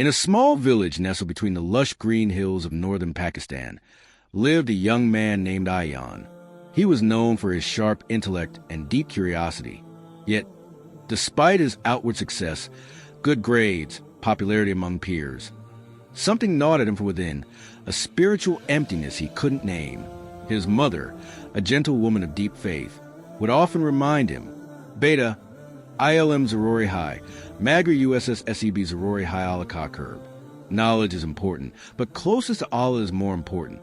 In a small village nestled between the lush green hills of northern Pakistan lived a young man named Ayan. He was known for his sharp intellect and deep curiosity. Yet, despite his outward success, good grades, popularity among peers, something gnawed at him from within, a spiritual emptiness he couldn't name. His mother, a gentle woman of deep faith, would often remind him, Beta, ILM Zarori High, Magri USS SEB Zarori High Alaka Curb. Knowledge is important, but closest to Allah is more important.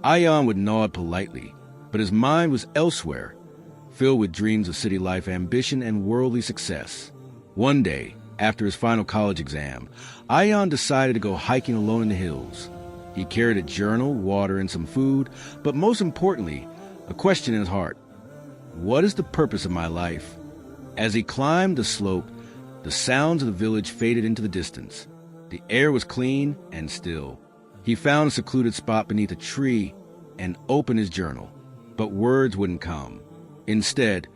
Ayan would nod politely, but his mind was elsewhere, filled with dreams of city life, ambition, and worldly success. One day, after his final college exam, Ayan decided to go hiking alone in the hills. He carried a journal, water, and some food, but most importantly, a question in his heart. What is the purpose of my life? As he climbed the slope, the sounds of the village faded into the distance. The air was clean and still. He found a secluded spot beneath a tree and opened his journal, but words wouldn't come. Instead,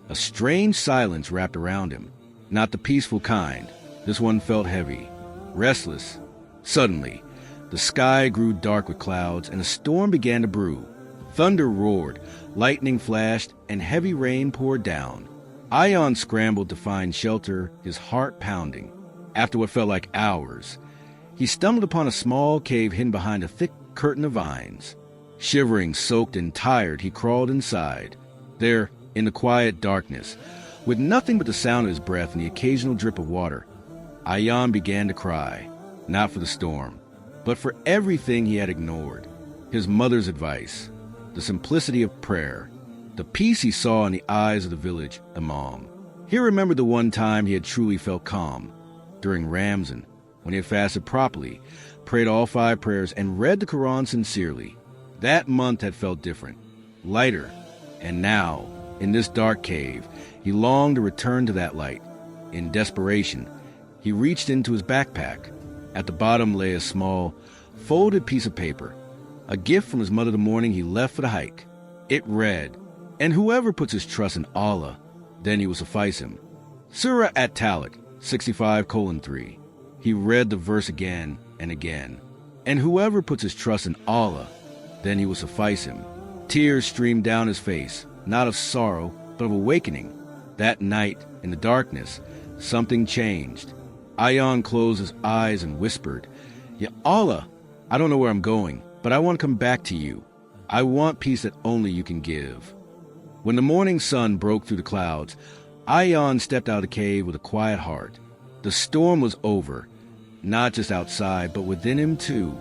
a strange silence wrapped around him. Not the peaceful kind. This one felt heavy, restless. Suddenly, the sky grew dark with clouds, and a storm began to brew. Thunder roared, lightning flashed, and heavy rain poured down. Ayan scrambled to find shelter, his heart pounding. After what felt like hours, he stumbled upon a small cave hidden behind a thick curtain of vines. Shivering, soaked, and tired, he crawled inside. There, in the quiet darkness, with nothing but the sound of his breath and the occasional drip of water, Ayan began to cry, not for the storm, but for everything he had ignored. His mother's advice, the simplicity of prayer, the peace he saw in the eyes of the village imam. He remembered the one time he had truly felt calm, during Ramzan, when he had fasted properly, prayed all 5 prayers, and read the Qur'an sincerely. That month had felt different, lighter, and now, in this dark cave, he longed to return to that light. In desperation, he reached into his backpack. At the bottom lay a small, folded piece of paper, a gift from his mother the morning he left for the hike. It read, "And whoever puts his trust in Allah, then he will suffice him." Surah At-Talaq, 65:3. He read the verse again and again. "And whoever puts his trust in Allah, then he will suffice him." Tears streamed down his face, not of sorrow, but of awakening. That night, in the darkness, something changed. Ayan closed his eyes and whispered, "Ya Allah, I don't know where I'm going, but I want to come back to you. I want peace that only you can give." When the morning sun broke through the clouds, Ayan stepped out of the cave with a quiet heart. The storm was over, not just outside, but within him too.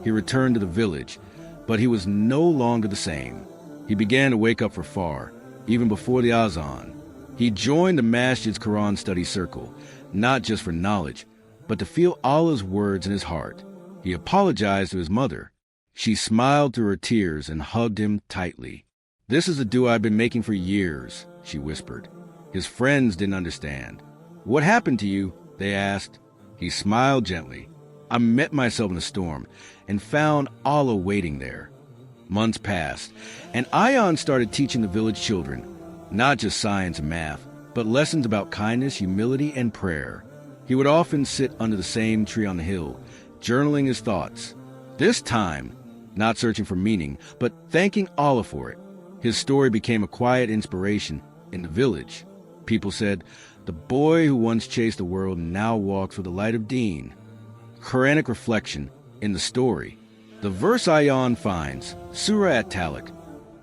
He returned to the village, but he was no longer the same. He began to wake up for Far, even before the Azan. He joined the Masjid's Quran study circle, not just for knowledge, but to feel Allah's words in his heart. He apologized to his mother. She smiled through her tears and hugged him tightly. "This is a dua I've been making for years," she whispered. His friends didn't understand. "What happened to you?" they asked. He smiled gently. "I met myself in a storm and found Allah waiting there." Months passed, and Ayan started teaching the village children, not just science and math, but lessons about kindness, humility, and prayer. He would often sit under the same tree on the hill, journaling his thoughts. This time, not searching for meaning, but thanking Allah for it. His story became a quiet inspiration in the village. People said, "The boy who once chased the world now walks with the light of Deen." Quranic reflection in the story. The verse Ayan finds, Surah At-Talaq,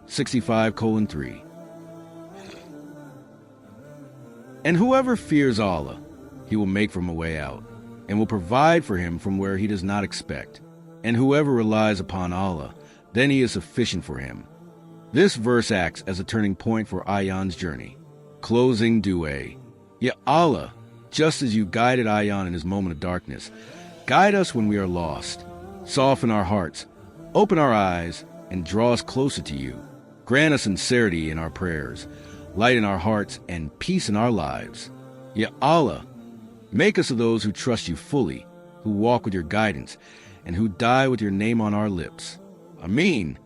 65:3. "And whoever fears Allah, he will make for him a way out, and will provide for him from where he does not expect. And whoever relies upon Allah, then he is sufficient for him." This verse acts as a turning point for Ayan's journey. Closing dua. Ya Allah, just as you guided Ayan in his moment of darkness, guide us when we are lost. Soften our hearts, open our eyes, and draw us closer to you. Grant us sincerity in our prayers, light in our hearts, and peace in our lives. Ya Allah, make us of those who trust you fully, who walk with your guidance, and who die with your name on our lips. Ameen.